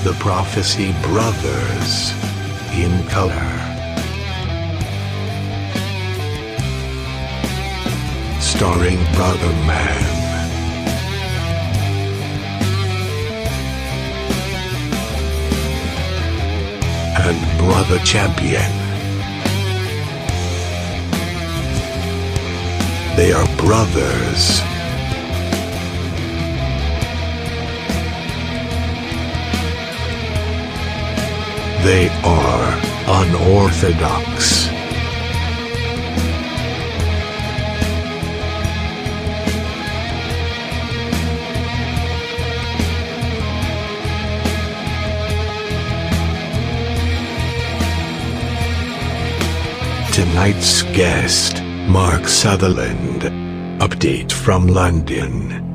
The Prophecy Brothers in color. Starring Brother Man and Brother Champion. They are brothers. They are unorthodox. Tonight's guest, Mark Sutherland. Update from London.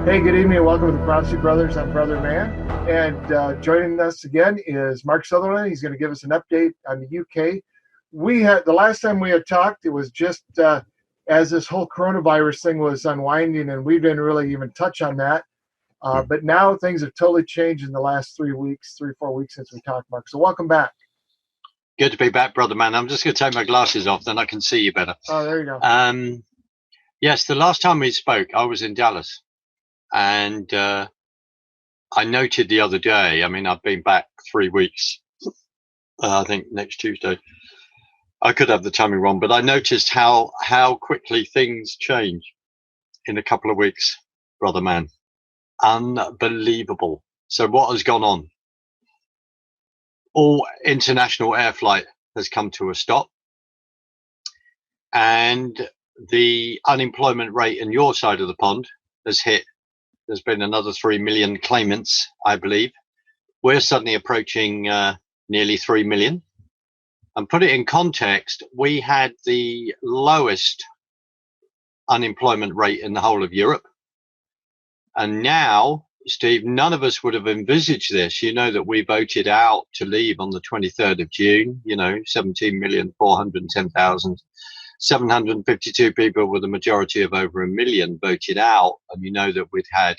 Hey, good evening and welcome to the Prophecy Brothers. I'm Brother Man. And joining us again is Mark Sutherland. He's going to give us an update on the UK. The last time we had talked, it was just as this whole coronavirus thing was unwinding, and we didn't really even touch on that. But now things have totally changed in the last 3 or 4 weeks since we talked, Mark. So welcome back. Good to be back, Brother Man. I'm just going to take my glasses off, then I can see you better. Oh, there you go. Yes, the last time we spoke, I was in Dallas. And I noted the other day, I mean, I've been back 3 weeks, I think next Tuesday. I could have the timing wrong, but I noticed how quickly things change in a couple of weeks, Brother Man. Unbelievable. So what has gone on? All international air flight has come to a stop. And the unemployment rate in your side of the pond has hit. There's been another 3 million claimants, I believe. We're suddenly approaching nearly 3 million. And put it in context, we had the lowest unemployment rate in the whole of Europe. And now, Steve, none of us would have envisaged this. You know that we voted out to leave on the 23rd of June, 17,410,752 people with a majority of over 1 million voted out. And you know that we'd had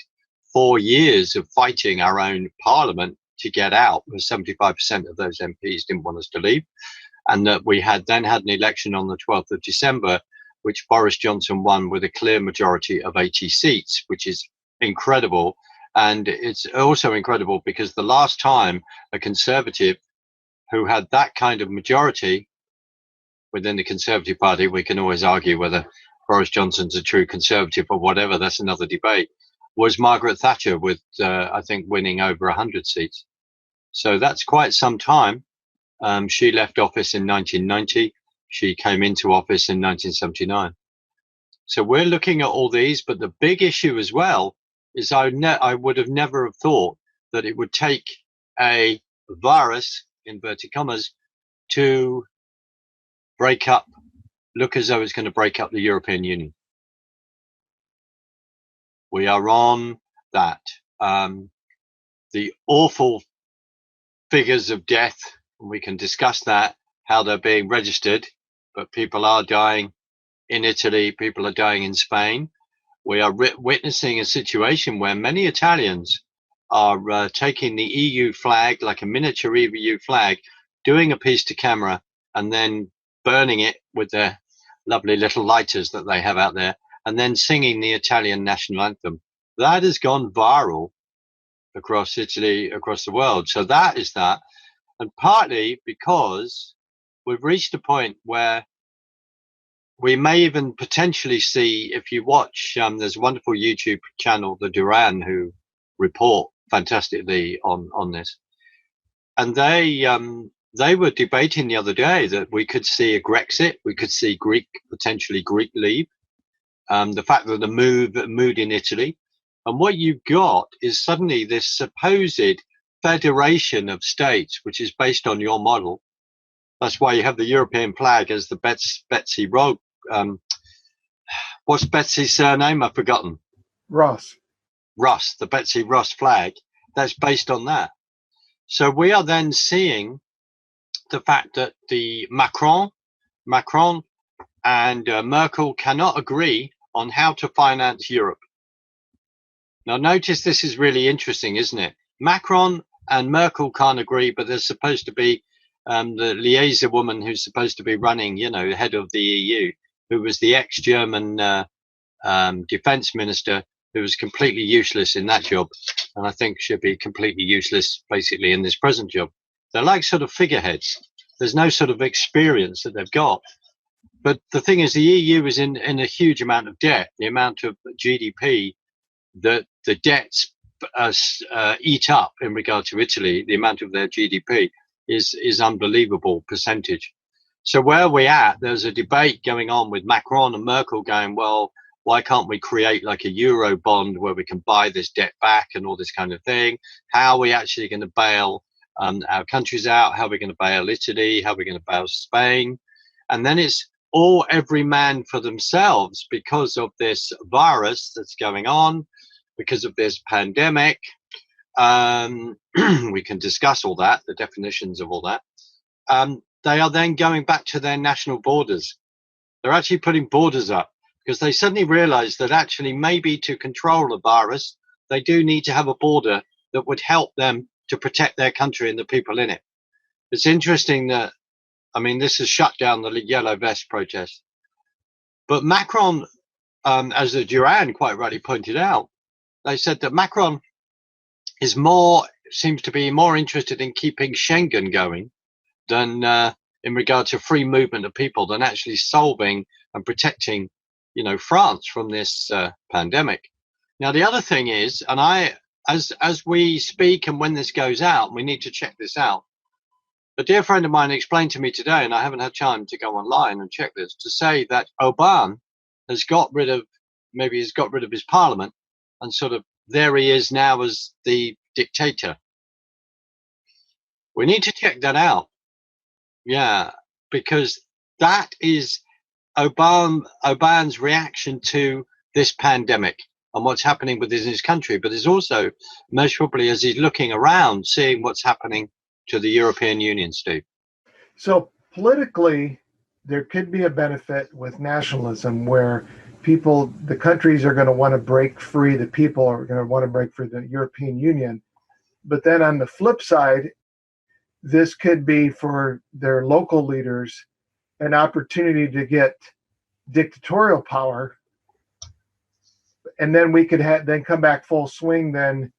4 years of fighting our own parliament to get out, where 75% of those MPs didn't want us to leave. And that we had then had an election on the 12th of December, which Boris Johnson won with a clear majority of 80 seats, which is incredible. And it's also incredible because the last time a Conservative who had that kind of majority within the Conservative Party, we can always argue whether Boris Johnson's a true Conservative or whatever, that's another debate, was Margaret Thatcher with, I think, winning over 100 seats. So that's quite some time. She left office in 1990. She came into office in 1979. So we're looking at all these, but the big issue as well is I would have never have thought that it would take a virus, inverted commas, to look as though it's going to break up the European Union. We are on that. The awful figures of death, we can discuss that, how they're being registered, but people are dying in Italy, people are dying in Spain. We are witnessing a situation where many Italians are taking the EU flag, like a miniature EU flag, doing a piece to camera, and then burning it with their lovely little lighters that they have out there, and then singing the Italian national anthem. That has gone viral across Italy, across the world. So that is that. And partly because we've reached a point where we may even potentially see, if you watch, there's a wonderful YouTube channel, the Duran, who report fantastically on this. And they were debating the other day that we could see a Grexit, we could see potentially Greek leave, the fact that the mood in Italy. And what you've got is suddenly this supposed federation of states, which is based on your model. That's why you have the European flag as the Betsy Road. What's Betsy's surname? I've forgotten. Ross, the Betsy Ross flag. That's based on that. So we are then seeing the fact that the Macron and Merkel cannot agree on how to finance Europe. Now, notice this is really interesting, isn't it? Macron and Merkel can't agree, but there's supposed to be the liaison woman who's supposed to be running, the head of the EU, who was the ex-German defense minister, who was completely useless in that job, and I think should be completely useless basically in this present job. They're like sort of figureheads. There's no sort of experience that they've got. But the thing is, the EU is in a huge amount of debt. The amount of GDP that the debts eat up in regard to Italy, the amount of their GDP is unbelievable percentage. So where are we at? There's a debate going on with Macron and Merkel going, well, why can't we create like a Euro bond where we can buy this debt back and all this kind of thing? How are we actually going to bail our countries out? How are we going to bail Italy? How are we going to bail Spain? And then it's all every man for themselves because of this virus that's going on, because of this pandemic. We can discuss all that, the definitions of all that. They are then going back to their national borders. They're actually putting borders up because they suddenly realize that actually maybe to control the virus, they do need to have a border that would help them to protect their country and the people in it. It's interesting that, this has shut down the yellow vest protest. But Macron, as the Duran quite rightly pointed out, they said that Macron seems to be more interested in keeping Schengen going than in regard to free movement of people than actually solving and protecting, France from this pandemic. Now, the other thing is, and as we speak and when this goes out, we need to check this out. A dear friend of mine explained to me today, and I haven't had time to go online and check this, to say that Orbán has got rid of his parliament and sort of there he is now as the dictator. We need to check that out. Yeah, because that is Orbán's reaction to this pandemic and what's happening within his country, but it's also measurably as he's looking around, seeing what's happening to the European Union, Steve. So politically, there could be a benefit with nationalism where the countries are going to want to break free, the people are going to want to break free the European Union. But then on the flip side, this could be for their local leaders an opportunity to get dictatorial power. And then we could then come back full swing then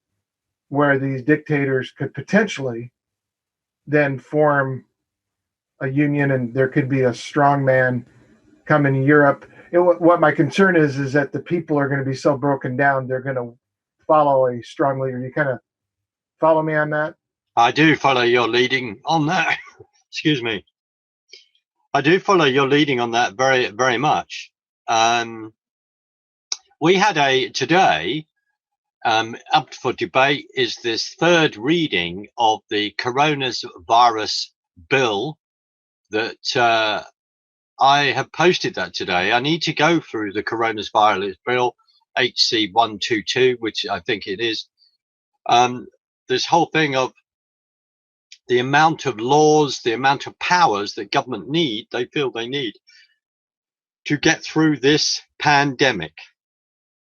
where these dictators could potentially then form a union and there could be a strong man coming to Europe. What my concern is that the people are going to be so broken down, they're going to follow a strong leader. You kind of follow me on that? I do follow your leading on that. Excuse me. I do follow your leading on that very, very much. We had today, up for debate is this third reading of the coronavirus bill that I have posted that today. I need to go through the coronavirus bill, HC 122, which I think it is. This whole thing of the amount of laws, the amount of powers that government they feel they need to get through this pandemic,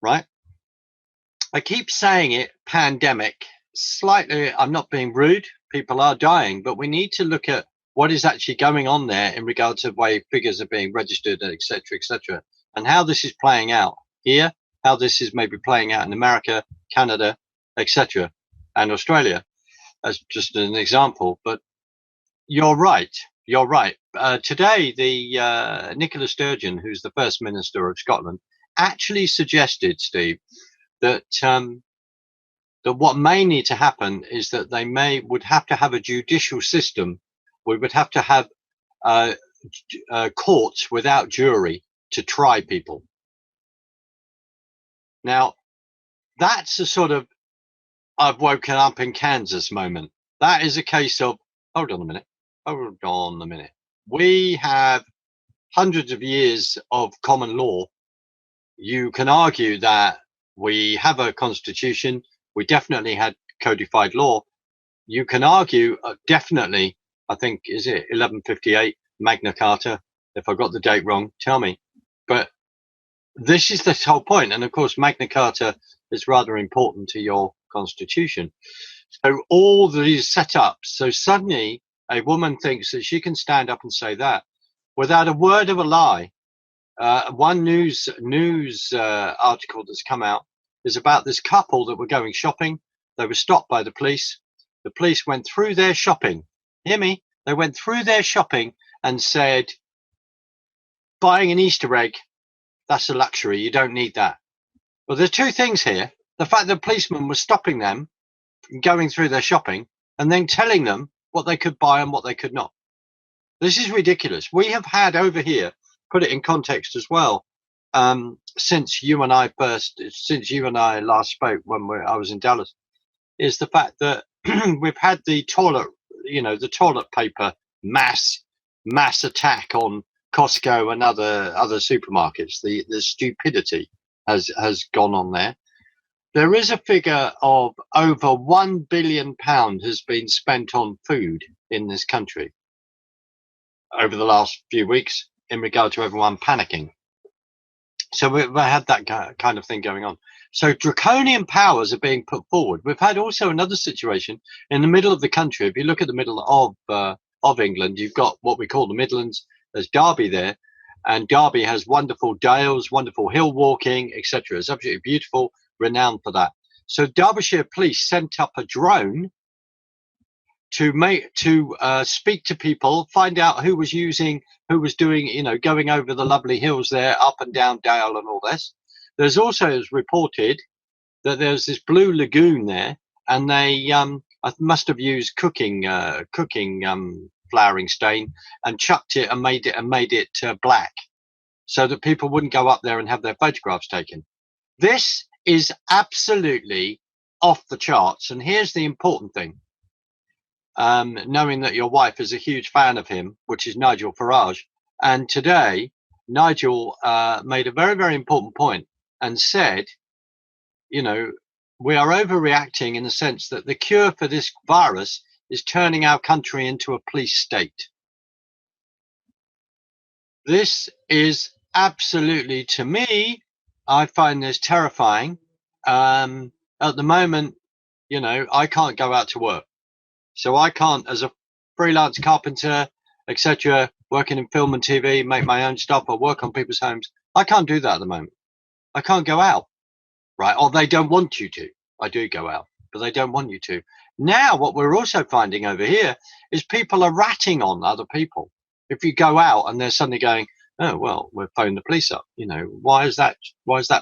right? I keep saying it, pandemic, slightly, I'm not being rude, people are dying, but we need to look at what is actually going on there in regards to the way figures are being registered, et cetera, and how this is playing out here, how this is maybe playing out in America, Canada, etc., and Australia, as just an example. But you're right. Today, the Nicola Sturgeon, who's the First Minister of Scotland, actually suggested, Steve, that that what may need to happen is that would have to have a judicial system. We would have to have courts without jury to try people. Now, that's a sort of I've woken up in Kansas moment. That is a case of, hold on a minute. We have hundreds of years of common law. You can argue that we have a constitution. We definitely had codified law. You can argue definitely, I think, is it 1158 Magna Carta? If I got the date wrong, tell me. But this is the whole point. And of course, Magna Carta is rather important to your constitution. So all these setups. So suddenly a woman thinks that she can stand up and say that without a word of a lie. One news article that's come out is about this couple that were going shopping. They were stopped by the police. The police went through their shopping. Hear me? They went through their shopping and said, buying an Easter egg, that's a luxury. You don't need that. Well, there's two things here. The fact that the policeman was stopping them from going through their shopping and then telling them what they could buy and what they could not. This is ridiculous. We have had over here, put it in context as well, since you and I last spoke when I was in Dallas, is the fact that we've had the toilet paper mass attack on Costco and other supermarkets. The stupidity has gone on there. There is a figure of over £1 billion has been spent on food in this country over the last few weeks in regard to everyone panicking. So we've had that kind of thing going on. So draconian powers are being put forward. We've had also another situation in the middle of the country. If you look at the middle of England, you've got what we call the Midlands. There's Derby there, and Derby has wonderful dales, wonderful hill walking, etc. It's absolutely beautiful, renowned for that. So Derbyshire Police sent up a drone to speak to people, find out who was doing, going over the lovely hills there, up and down Dale and all this. There's also reported that there's this blue lagoon there, and they must have used cooking flouring stain and chucked it and made it black, so that people wouldn't go up there and have their photographs taken. This is absolutely off the charts, and here's the important thing. Knowing that your wife is a huge fan of him, which is Nigel Farage, and today Nigel made a very, very important point and said, we are overreacting in the sense that the cure for this virus is turning our country into a police state. This is absolutely, to me, I find this terrifying. At the moment, I can't go out to work. So I can't, as a freelance carpenter, etc., working in film and TV, make my own stuff or work on people's homes. I can't do that at the moment. I can't go out, right? Or they don't want you to. I do go out, but they don't want you to. Now, what we're also finding over here is people are ratting on other people. If you go out and they're suddenly going, oh, well, we'll phone the police up. Why is that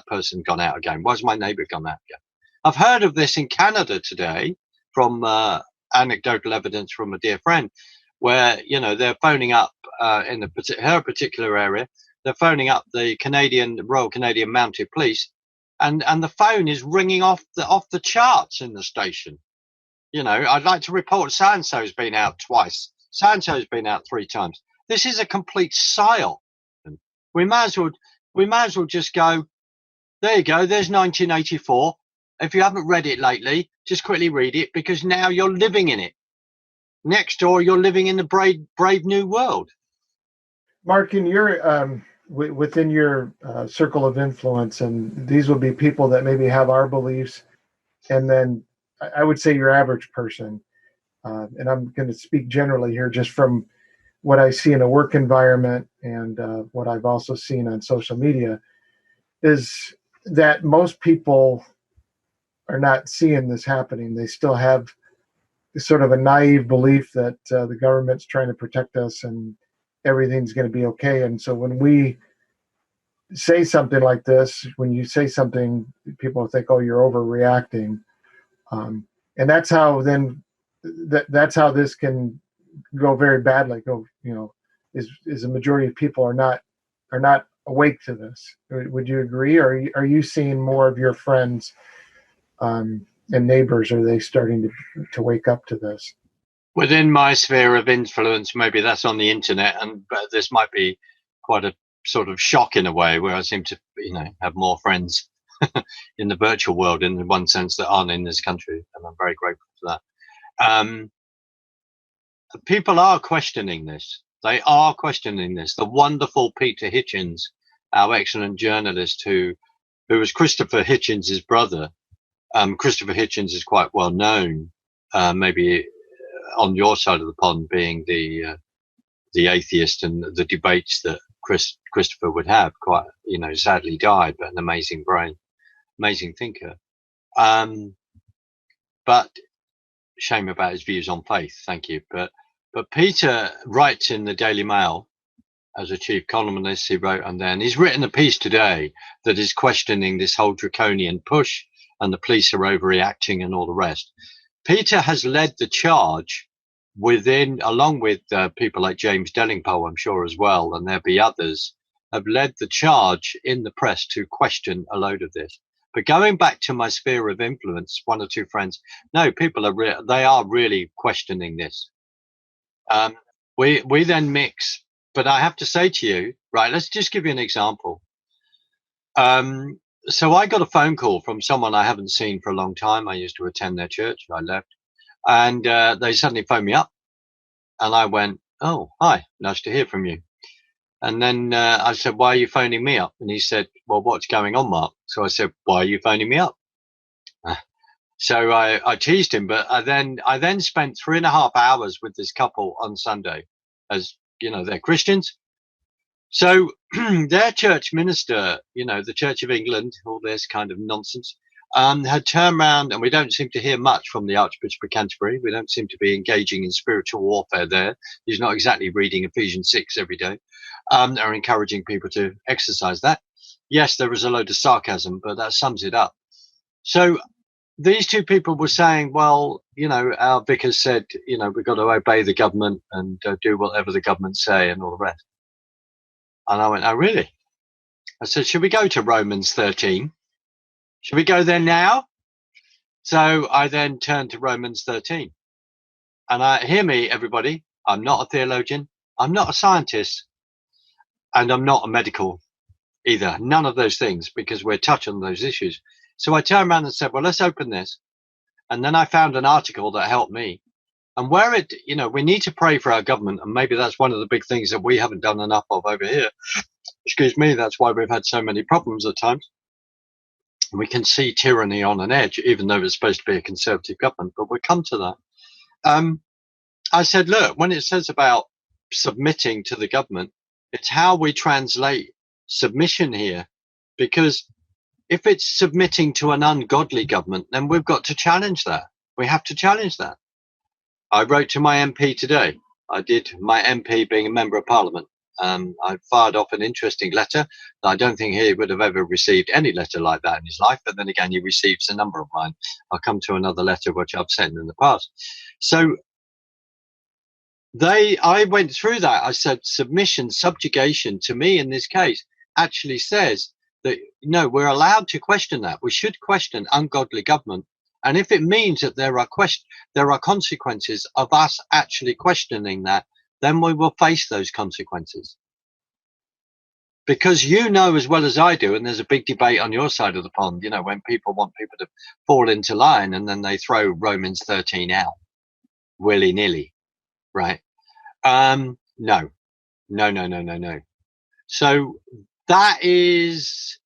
person gone out again? Why's my neighbour gone out again? I've heard of this in Canada today from anecdotal evidence from a dear friend, where they're phoning up in her particular area. They're phoning up the Royal Canadian Mounted Police, and the phone is ringing off the charts in the station. I'd like to report so and so's been out twice, so and so's been out 3 times. This is a complete psyop. We might as well just go, there you go, there's 1984. If you haven't read it lately, just quickly read it, because now you're living in it. Next door, you're living in the brave new world. Mark, in your within your circle of influence, and these will be people that maybe have our beliefs, and then I would say your average person, and I'm going to speak generally here, just from what I see in a work environment and what I've also seen on social media, is that most people are not seeing this happening. They still have sort of a naive belief that the government's trying to protect us and everything's going to be okay. And so when we say something like this, when you say something, people think, oh, you're overreacting. And that's how that's how this can go very badly. Is the majority of people are not awake to this. Would you agree? Or are you seeing more of your friends and neighbors, are they starting to wake up to this? Within my sphere of influence, maybe that's on the internet, but this might be quite a sort of shock in a way, where I seem to, have more friends in the virtual world, in one sense, that aren't in this country, and I'm very grateful for that. People are questioning this. They are questioning this. The wonderful Peter Hitchens, our excellent journalist, who was Christopher Hitchens' brother, Christopher Hitchens is quite well known, maybe on your side of the pond, being the atheist, and the debates that Christopher would have. Quite, sadly died, but an amazing brain, amazing thinker. But shame about his views on faith. Thank you. But Peter writes in the Daily Mail as a chief columnist. He wrote, and then he's written a piece today that is questioning this whole draconian push, and the police are overreacting and all the rest. Peter has led the charge along with people like James Delingpole, I'm sure as well, and there'll be others, have led the charge in the press to question a load of this. But going back to my sphere of influence, one or two friends, no, people they are really questioning this. We then mix, but I have to say to you, right, let's just give you an example. So I got a phone call from someone I haven't seen for a long time. I used to attend their church. I left, and they suddenly phoned me up, and I went, "Oh, hi, nice to hear from you." And then I said, "Why are you phoning me up?" And he said, "Well, what's going on, Mark?" So I said, "Why are you phoning me up?" So I teased him, but I then spent 3.5 hours with this couple on Sunday, as they're Christians. So their church minister, the Church of England, all this kind of nonsense, had turned around, and we don't seem to hear much from the Archbishop of Canterbury. We don't seem to be engaging in spiritual warfare there. He's not exactly reading Ephesians 6 every day, or encouraging people to exercise that. Yes, there was a load of sarcasm, but that sums it up. So these two people were saying, well, our vicar said, we've got to obey the government and do whatever the government say and all the rest. And I went, oh, really? I said, should we go to Romans 13? Should we go there now? So I then turned to Romans 13. And hear me, everybody. I'm not a theologian. I'm not a scientist. And I'm not a medical either. None of those things, because we're touching on those issues. So I turned around and said, well, let's open this. And then I found an article that helped me. And where we need to pray for our government. And maybe that's one of the big things that we haven't done enough of over here. Excuse me. That's why we've had so many problems at times. We can see tyranny on an edge, even though it's supposed to be a conservative government. But we'll come to that. I said, look, when it says about submitting to the government, it's how we translate submission here. Because if it's submitting to an ungodly government, then we've got to challenge that. We have to challenge that. I wrote to my MP today. I did, my MP being a member of parliament. I fired off an interesting letter. I don't think he would have ever received any letter like that in his life. But then again, he receives a number of mine. I'll come to another letter which I've sent in the past. So I went through that. I said submission, subjugation to me in this case actually says that, we're allowed to question that. We should question ungodly government. And if it means that there are consequences of us actually questioning that, then we will face those consequences. Because as well as I do, and there's a big debate on your side of the pond, when people want people to fall into line and then they throw Romans 13 out willy-nilly, right? No. So that is,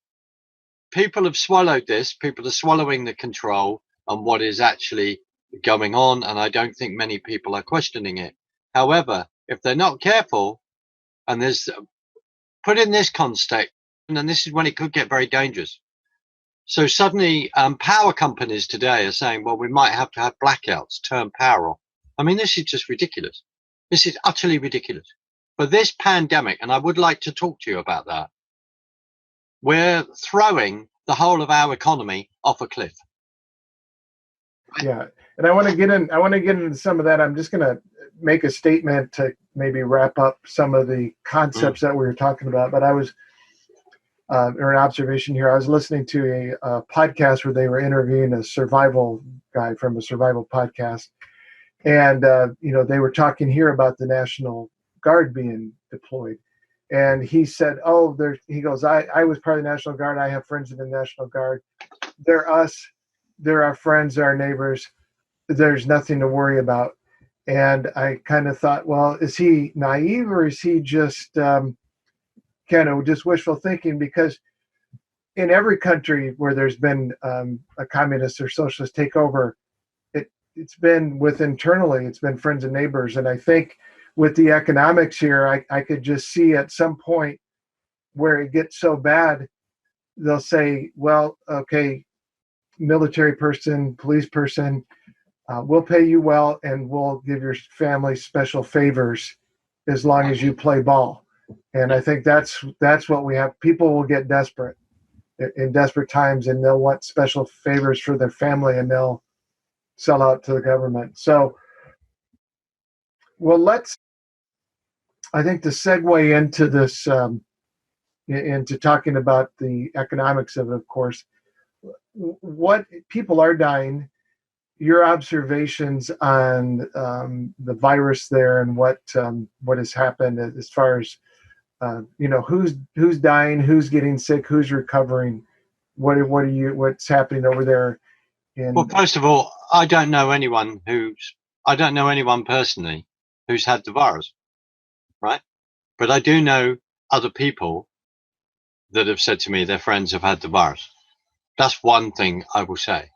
people have swallowed this. People are swallowing the control on what is actually going on, and I don't think many people are questioning it. However, if they're not careful, and there's put in this context, and then this is when it could get very dangerous. So suddenly, power companies today are saying, well, we might have to have blackouts, turn power off. I mean, this is just ridiculous. This is utterly ridiculous. For this pandemic, and I would like to talk to you about that, we're throwing the whole of our economy off a cliff. Yeah, and I want to get into some of that. I'm just going to make a statement to maybe wrap up some of the concepts that we were talking about. But I was, or an observation here, I was listening to a podcast where they were interviewing a survival guy from a survival podcast. And, they were talking here about the National Guard being deployed. And he said, he goes, I was part of the National Guard. I have friends in the National Guard. They're us. They're our friends, they're our neighbors. There's nothing to worry about. And I kind of thought, well, is he naive or is he just kind of just wishful thinking? Because in every country where there's been a communist or socialist takeover, it's been it's been friends and neighbors. And I think with the economics here, I could just see at some point where it gets so bad, they'll say, well, okay, military person, police person, we'll pay you well and we'll give your family special favors as long as you play ball. And I think that's what we have. People will get desperate in desperate times, and they'll want special favors for their family, and they'll sell out to the government. So, well, I think to segue into this, into talking about the economics of it, of course, what people are dying, your observations on the virus there and what has happened as far as who's dying, who's getting sick, who's recovering, what's happening over there. Well, first of all, I don't know anyone personally who's had the virus, right? But I do know other people that have said to me their friends have had the virus. That's one thing I will say.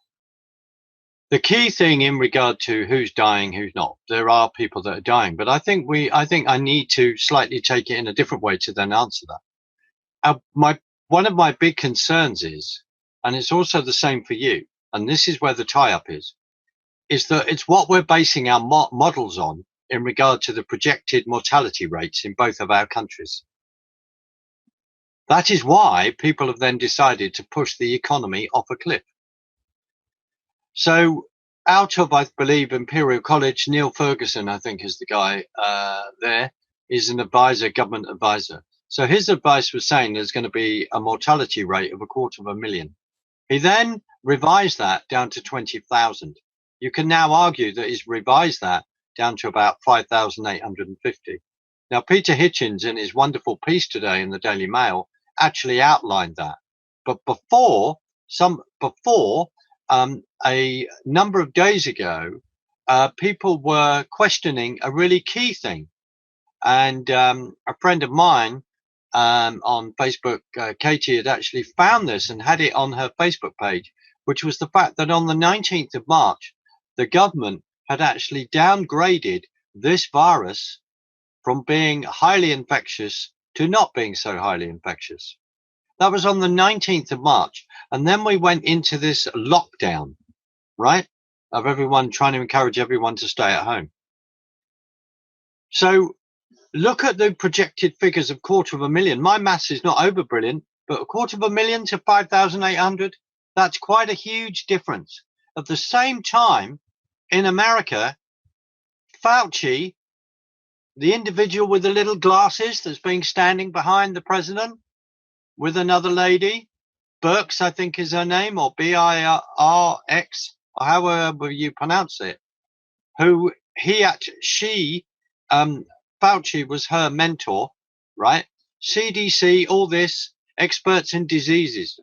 The key thing in regard to who's dying, who's not, there are people that are dying, but I think I need to slightly take it in a different way to then answer that. One of my big concerns is, and it's also the same for you, and this is where the tie-up is that it's what we're basing our models on in regard to the projected mortality rates in both of our countries. That is why people have then decided to push the economy off a cliff. So out of, I believe, Imperial College, Neil Ferguson, I think is the guy there, is an advisor, government advisor. So his advice was saying there's going to be a mortality rate of 250,000. He then revised that down to 20,000. You can now argue that he's revised that down to about 5,850. Now, Peter Hitchens, in his wonderful piece today in the Daily Mail, actually outlined that. But before a number of days ago, people were questioning a really key thing. And a friend of mine on Facebook, Katie, had actually found this and had it on her Facebook page, which was the fact that on the 19th of March, the government had actually downgraded this virus from being highly infectious to not being so highly infectious. That was on the 19th of March. And then we went into this lockdown, right? Of everyone trying to encourage everyone to stay at home. So look at the projected figures of 250,000. My maths is not over brilliant, but 250,000 to 5,800, that's quite a huge difference. At the same time, in America, Fauci, the individual with the little glasses that's been standing behind the president with another lady, Birx, I think is her name, or Birx, or however you pronounce it, Fauci was her mentor, right? CDC, all this, experts in diseases.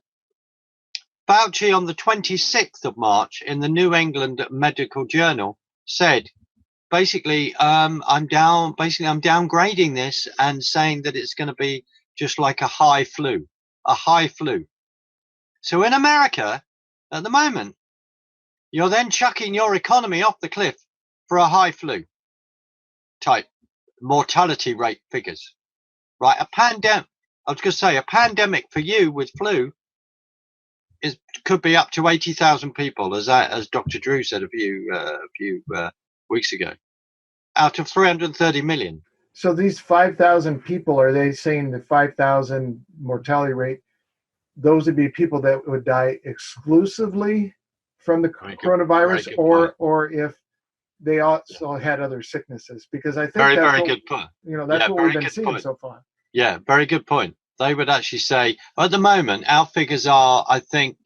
Fauci on the 26th of March in the New England Medical Journal said, basically, I'm downgrading this and saying that it's going to be just like a high flu. So in America, at the moment, you're then chucking your economy off the cliff for a high flu type mortality rate figures, right? A pandemic for you with flu could be up to 80,000 people, as Dr. Drew said a few weeks ago, out of 330 million. So these 5,000 people, are they saying the 5,000 mortality rate, those would be people that would die exclusively from the coronavirus, or if they also had other sicknesses? Because I think very good point. That's what we've been seeing so far. Yeah, very good point. They would actually say, at the moment, our figures are, I think,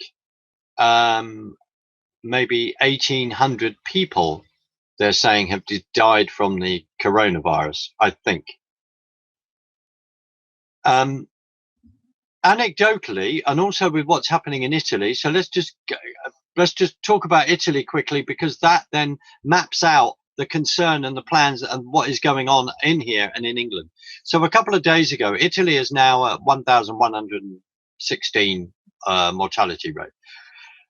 maybe 1,800 people they're saying have died from the coronavirus, I think. Anecdotally, and also with what's happening in Italy, so let's just talk about Italy quickly, because that then maps out the concern and the plans and what is going on in here and in England. So a couple of days ago, Italy is now at 1,116 mortality rate.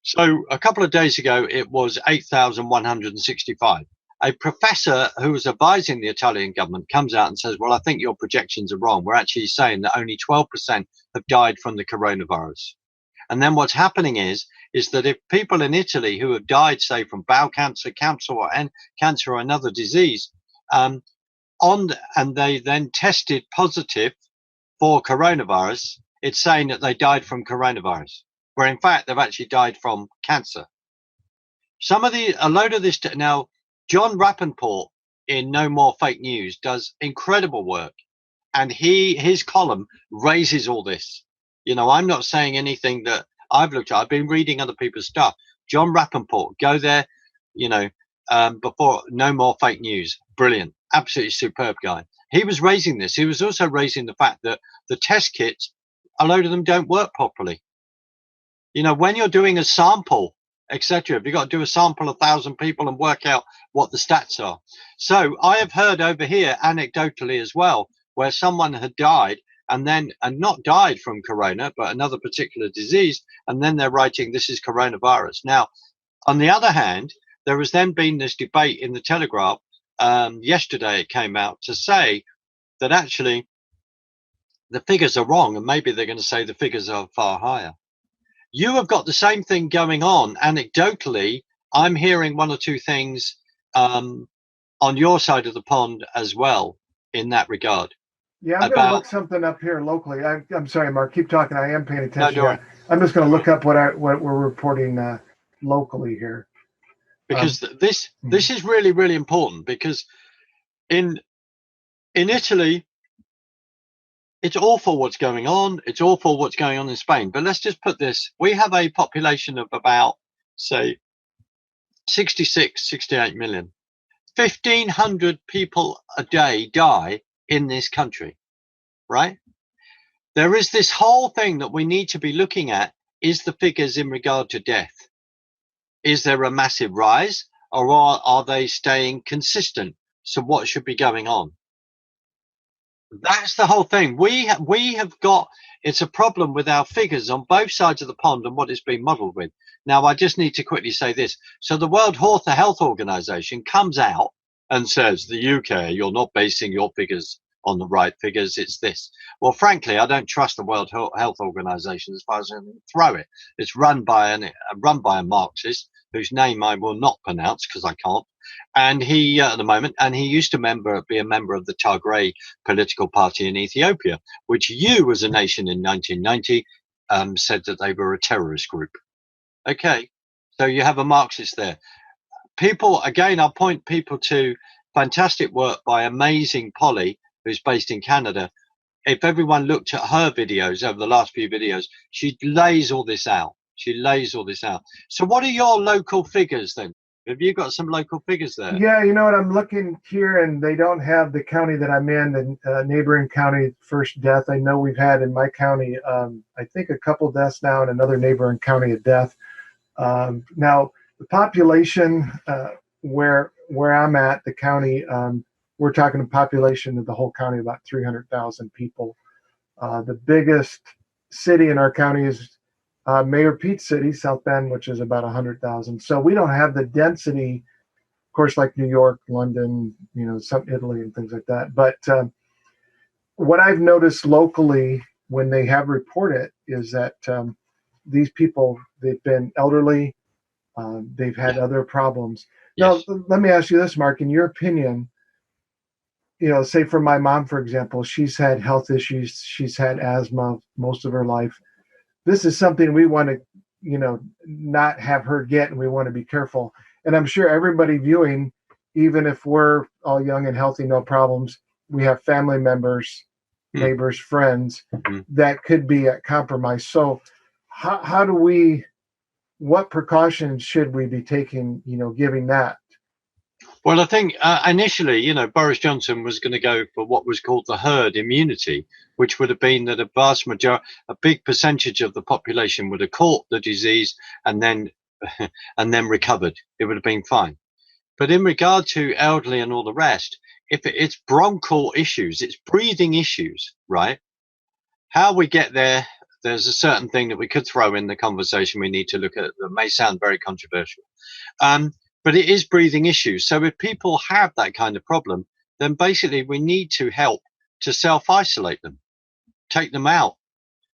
So a couple of days ago, it was 8,165. A professor who was advising the Italian government comes out and says, well, I think your projections are wrong. We're actually saying that only 12% have died from the coronavirus. And then what's happening is that if people in Italy who have died, say, from bowel cancer, cancer or another disease, and they then tested positive for coronavirus, it's saying that they died from coronavirus, where in fact they've actually died from cancer. A load of this now, John Rappaport in No More Fake News does incredible work, and his column raises all this. I'm not saying anything that I've looked at. I've been reading other people's stuff. John Rappaport, go there, before No More Fake News. Brilliant. Absolutely superb guy. He was raising this. He was also raising the fact that the test kits, a load of them don't work properly. When you're doing a sample, etc., you've got to do a sample of 1,000 people and work out what the stats are. So I have heard over here anecdotally as well, where someone had died and not died from corona, but another particular disease. And then they're writing, this is coronavirus. Now, on the other hand, there has then been this debate in the Telegraph. Yesterday it came out to say that actually the figures are wrong, and maybe they're going to say the figures are far higher. You have got the same thing going on. Anecdotally, I'm hearing one or two things on your side of the pond as well in that regard. Yeah, I'm going to look something up here locally. I'm sorry, Mark. Keep talking. I am paying attention. No, I'm just going to look up what we're reporting locally here. Because this is really, really important, because in Italy, it's awful what's going on. It's awful what's going on in Spain. But let's just put this. We have a population of about, say, 66, 68 million. 1,500 people a day die in this country, right? There is this whole thing that we need to be looking at, is the figures in regard to death. Is there a massive rise, or are they staying consistent? So what should be going on? That's the whole thing. We have got, it's a problem with our figures on both sides of the pond and what it's been modeled with. Now, I just need to quickly say this. So the World Health Organization comes out and says, the UK, you're not basing your figures on the right figures, it's this. Well, frankly, I don't trust the World Health Organization as far as I can throw it. It's run by a Marxist whose name I will not pronounce because I can't. And he, at the moment, and he used to be a member of the Tigray political party in Ethiopia, which you as a nation in 1990 said that they were a terrorist group. Okay, so you have a Marxist there. People, again, I'll point people to fantastic work by amazing Polly, who's based in Canada. If everyone looked at her videos over the last few videos, she lays all this out. So what are your local figures then? Have you got some local figures there? Yeah, you know what? I'm looking here, and they don't have the county that I'm in, the neighboring county first death. I know we've had in my county, I think a couple deaths now, in another neighboring county a death. Now, the population where I'm at, the county, we're talking a population of the whole county, about 300,000 people. The biggest city in our county is Mayor Pete City, South Bend, which is about 100,000. So we don't have the density, of course, like New York, London, some Italy and things like that. But what I've noticed locally when they have reported is that these people, they've been elderly, they've had other problems. Yes. Now, let me ask you this, Mark, in your opinion, say for my mom, for example, she's had health issues, she's had asthma most of her life. This is something we want to, not have her get, and we want to be careful. And I'm sure everybody viewing, even if we're all young and healthy, no problems, we have family members, neighbors, friends that could be at compromise. So what precautions should we be taking, giving that? Well, I think initially, Boris Johnson was going to go for what was called the herd immunity, which would have been that a big percentage of the population would have caught the disease and then recovered. It would have been fine. But in regard to elderly and all the rest, if it's bronchial issues, it's breathing issues, right? How we get there, there's a certain thing that we could throw in the conversation we need to look at that may sound very controversial. But it is breathing issues. So if people have that kind of problem, then basically we need to help to self-isolate them, take them out.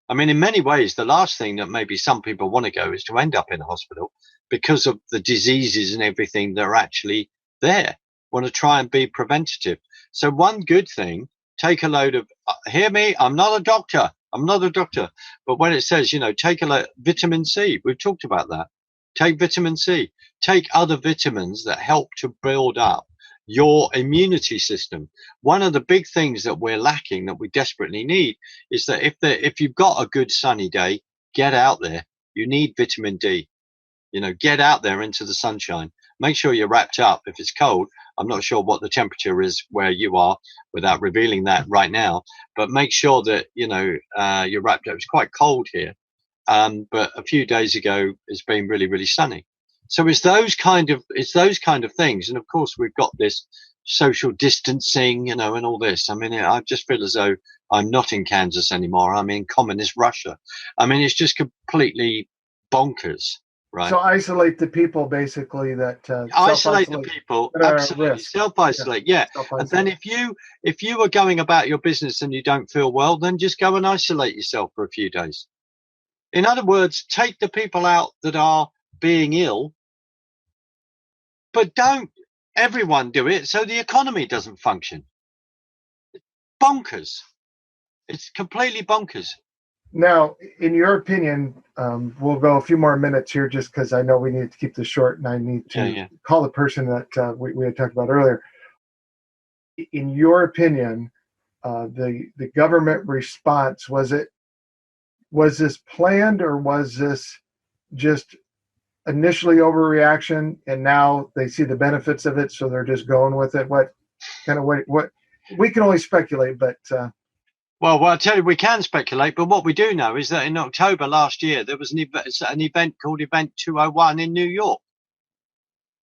I mean, in many ways, the last thing that maybe some people want to go is to end up in a hospital because of the diseases and everything that are actually there. Want to try and be preventative. So one good thing, take a load of, hear me, I'm not a doctor. But when it says, take a load, vitamin C, we've talked about that. Take vitamin C, take other vitamins that help to build up your immunity system. One of the big things that we're lacking that we desperately need is that if you've got a good sunny day, get out there. You need vitamin D. Get out there into the sunshine. Make sure you're wrapped up. If it's cold, I'm not sure what the temperature is where you are without revealing that right now, but make sure that, you're wrapped up. It's quite cold here. But a few days ago, it's been really, really sunny. So it's those kind of things. And of course, we've got this social distancing, and all this. I mean, I just feel as though I'm not in Kansas anymore. I'm in communist Russia. I mean, it's just completely bonkers. Right. So isolate the people, basically. Isolate the people. Absolutely, self-isolate. Yeah. And then if you are going about your business and you don't feel well, then just go and isolate yourself for a few days. In other words, take the people out that are being ill, but don't everyone do it so the economy doesn't function. Bonkers. It's completely bonkers. Now, in your opinion, we'll go a few more minutes here just because I know we need to keep this short and I need to call the person that we had talked about earlier. In your opinion, the government response, was this planned, or was this just initially overreaction and now they see the benefits of it, so they're just going with it? What we can only speculate, but well, I'll tell you, we can speculate, but what we do know is that in October last year, there was an event called Event 201 in New York,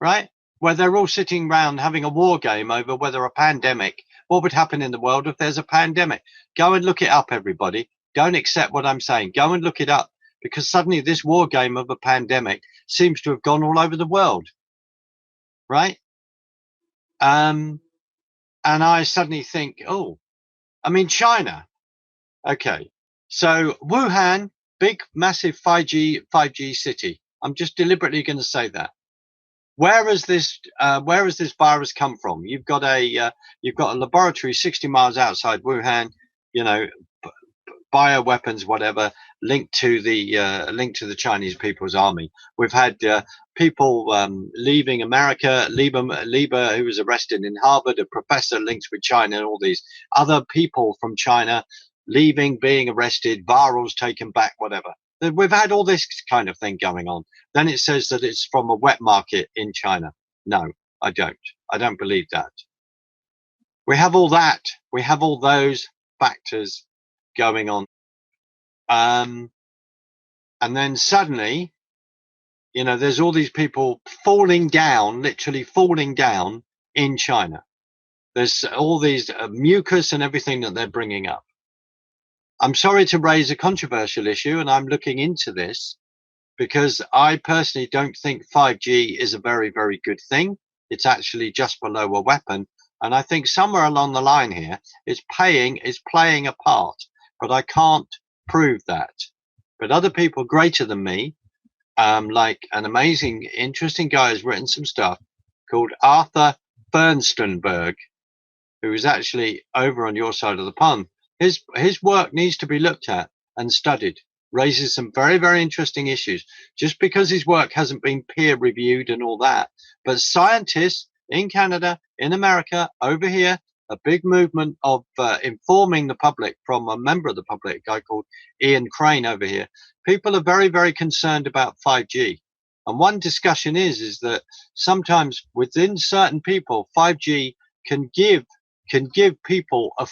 right? Where they're all sitting around having a war game over whether a pandemic, what would happen in the world if there's a pandemic. Go and look it up, everybody. Don't accept what I'm saying. Go and look it up, because suddenly this war game of a pandemic seems to have gone all over the world, right? And I suddenly think, China. Okay, so Wuhan, big, massive 5G city. I'm just deliberately going to say that. Where has this virus come from? You've got a laboratory 60 miles outside Wuhan, bioweapons, whatever, linked to the Chinese People's Army. We've had people leaving America, Lieber, who was arrested in Harvard, a professor linked with China, and all these other people from China leaving, being arrested, virals taken back, whatever. We've had all this kind of thing going on. Then it says that it's from a wet market in China. No, I don't. I don't believe that. We have all that. We have all those factors going on. And then suddenly, there's all these people literally falling down in China. There's all these mucus and everything that they're bringing up. I'm sorry to raise a controversial issue, and I'm looking into this because I personally don't think 5G is a very, very good thing. It's actually just below a weapon. And I think somewhere along the line here, it's playing a part, but I can't prove that. But other people greater than me, like an amazing, interesting guy has written some stuff called Arthur Fernstenberg, who is actually over on your side of the pond. His work needs to be looked at and studied, raises some very, very interesting issues, just because his work hasn't been peer reviewed and all that. But scientists in Canada, in America, over here, a big movement of informing the public from a member of the public, a guy called Ian Crane over here. People are very, very concerned about 5G. And one discussion is that sometimes within certain people, 5G can give people a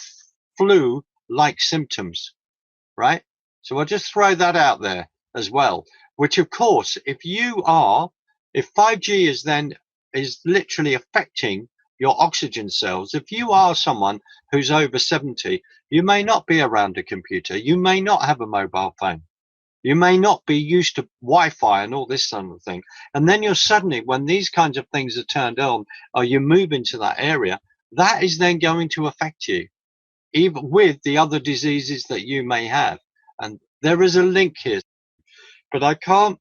flu-like symptoms, right? So I'll just throw that out there as well, which of course, if 5G is literally affecting your oxygen cells. If you are someone who's over 70, you may not be around a computer. You may not have a mobile phone. You may not be used to Wi-Fi and all this sort of thing. And then you're suddenly, when these kinds of things are turned on, or you move into that area, that is then going to affect you, even with the other diseases that you may have. And there is a link here, but I can't,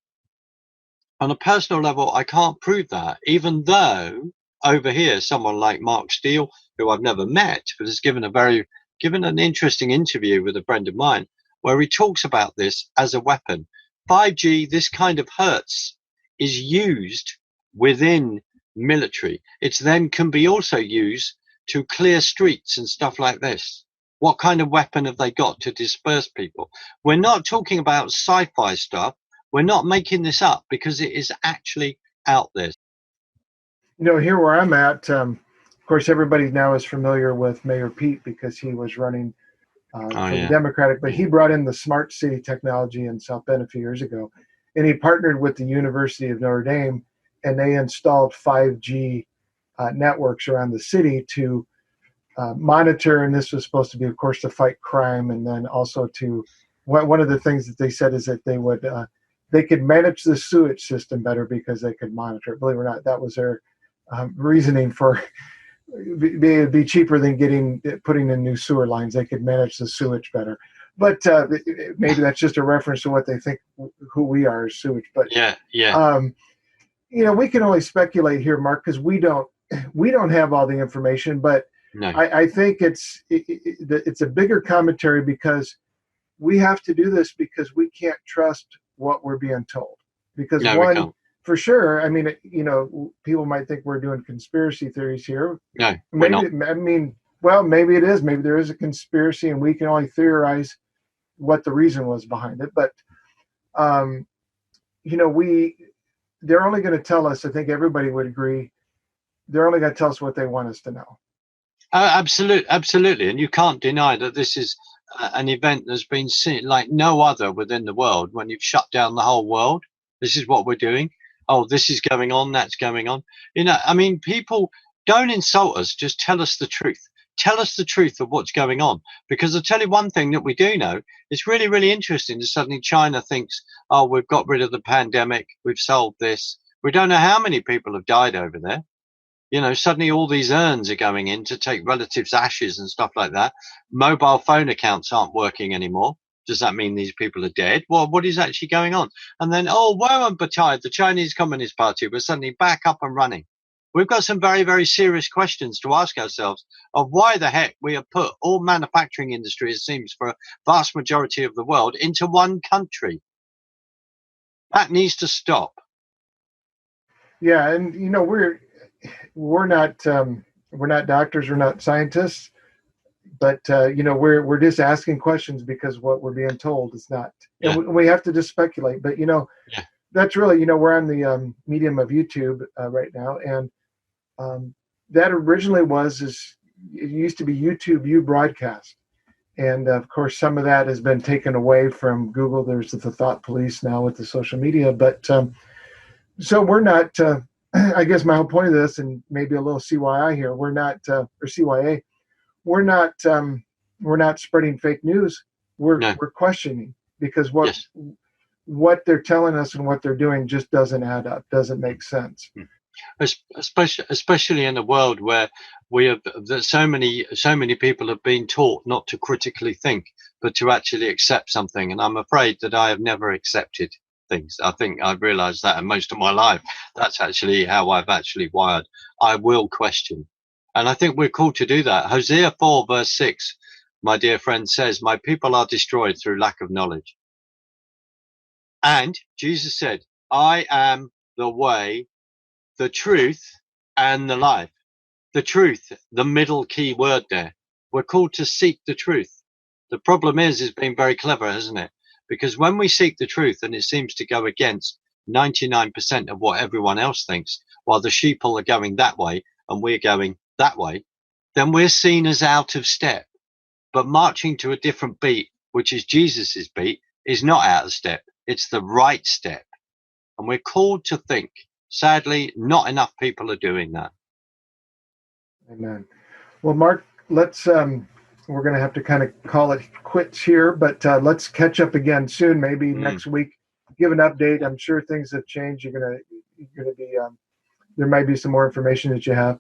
on a personal level, I can't prove that, even though over here, someone like Mark Steele, who I've never met, but has given an interesting interview with a friend of mine, where he talks about this as a weapon. 5G, this kind of hertz, is used within military. It's then can be also used to clear streets and stuff like this. What kind of weapon have they got to disperse people? We're not talking about sci-fi stuff. We're not making this up, because it is actually out there. Here where I'm at, of course, everybody now is familiar with Mayor Pete because he was running for the Democratic, but he brought in the smart city technology in South Bend a few years ago, and he partnered with the University of Notre Dame, and they installed 5G networks around the city to monitor, and this was supposed to be, of course, to fight crime, and then also to, one of the things that they said is that they could manage the sewage system better because they could monitor it. Believe it or not, that was their reasoning for be cheaper than putting in new sewer lines. They could manage the sewage better. But maybe that's just a reference to what they think who we are as sewage. But we can only speculate here, Mark, because we don't have all the information. But no. I think it's a bigger commentary, because we have to do this because we can't trust what we're being told. Because for sure, I mean, people might think we're doing conspiracy theories here. No, maybe, I mean, well, maybe it is. Maybe there is a conspiracy, and we can only theorize what the reason was behind it. But, they're only going to tell us, I think everybody would agree, they're only going to tell us what they want us to know. Absolutely. And you can't deny that this is an event that's been seen like no other within the world. When you've shut down the whole world, this is what we're doing. Oh, this is going on, that's going on. I mean, people, don't insult us, just tell us the truth. Tell us the truth of what's going on. Because I'll tell you one thing that we do know, it's really, really interesting that suddenly China thinks, oh, we've got rid of the pandemic, we've solved this. We don't know how many people have died over there. Suddenly all these urns are going in to take relatives' ashes and stuff like that. Mobile phone accounts aren't working anymore. Does that mean these people are dead? Well, what is actually going on? And then, Batai, the Chinese Communist Party, was suddenly back up and running. We've got some very, very serious questions to ask ourselves of why the heck we have put all manufacturing industry, it seems, for a vast majority of the world into one country. That needs to stop. Yeah, and we're not doctors, we're not scientists. But we're just asking questions because what we're being told is not, and we have to just speculate. But that's really, we're on the medium of YouTube right now, and that originally it used to be YouTube U Broadcast, and of course some of that has been taken away from Google. There's the Thought Police now with the social media, but so we're not. I guess my whole point of this, and maybe a little CYI here, we're not or CYA. We're not spreading fake news. We're questioning, because what they're telling us and what they're doing just doesn't add up, doesn't make sense. Especially in a world where so many people have been taught not to critically think, but to actually accept something. And I'm afraid that I have never accepted things. I think I've realized that in most of my life. That's actually how I've actually wired. I will question. And I think we're called to do that. Hosea 4 verse 6, my dear friend, says, my people are destroyed through lack of knowledge. And Jesus said, I am the way, the truth, and the life. The truth, the middle key word there. We're called to seek the truth. The problem is being very clever, isn't it? Because when we seek the truth and it seems to go against 99% of what everyone else thinks, while the sheeple are going that way and we're going that way, then we're seen as out of step. But marching to a different beat, which is Jesus's beat, is not out of step. It's the right step. And we're called to think. Sadly, not enough people are doing that. Amen. Well, Mark, let's we're going to have to kind of call it quits here, but let's catch up again soon, maybe next week. Give an update. I'm sure things have changed. You're going to be there might be some more information that you have.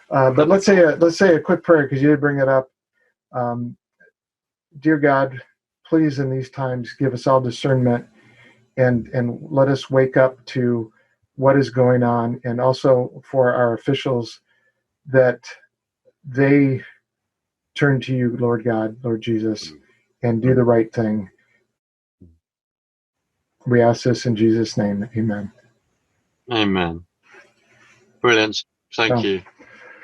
But let's say a quick prayer, because you did bring it up. Dear God, please in these times give us all discernment and let us wake up to what is going on, and also for our officials that they turn to you, Lord God, Lord Jesus, and do the right thing. We ask this in Jesus' name. Amen. Amen. Brilliant. Thank you.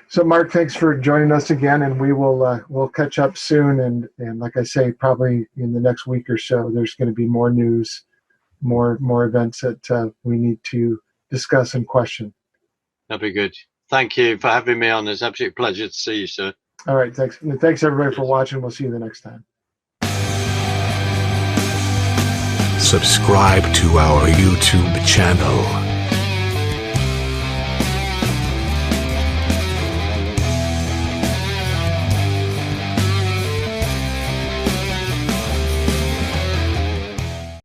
So, Mark, thanks for joining us again, and we will we'll catch up soon. And like I say, probably in the next week or so, there's going to be more news, more events that we need to discuss and question. That'd be good. Thank you for having me on. It's an absolute pleasure to see you, sir. All right, thanks. And thanks everybody for watching. We'll see you the next time. Subscribe to our YouTube channel